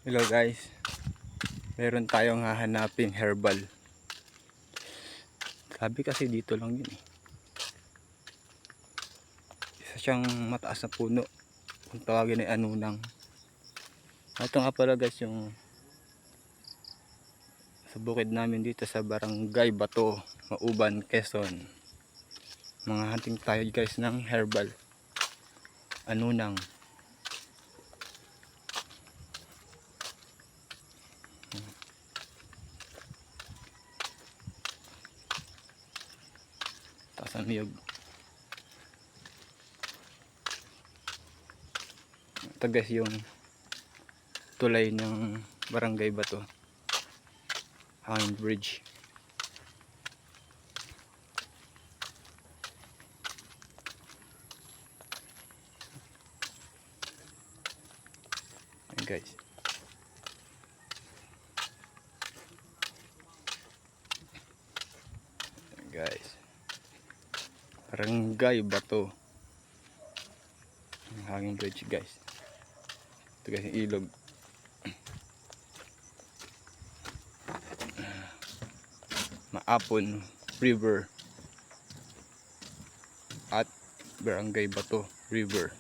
Hello guys, meron tayong hahanaping herbal. Sabi kasi dito lang yun eh. Isa siyang mataas na puno, kung tawagin ay anunang. Ito nga pala guys yung sa bukid namin dito sa Barangay Bato, Mauban, Quezon. Mga hunting tayo guys ng herbal anunang. Taas ang niyog. Ito guys yung tulay ng Barangay Bato, hanging bridge. Ayan guys. Ayan guys. Barangay Bato, hanging bridge guys. Ito guys yung ilog. Maapon River at Barangay Bato River.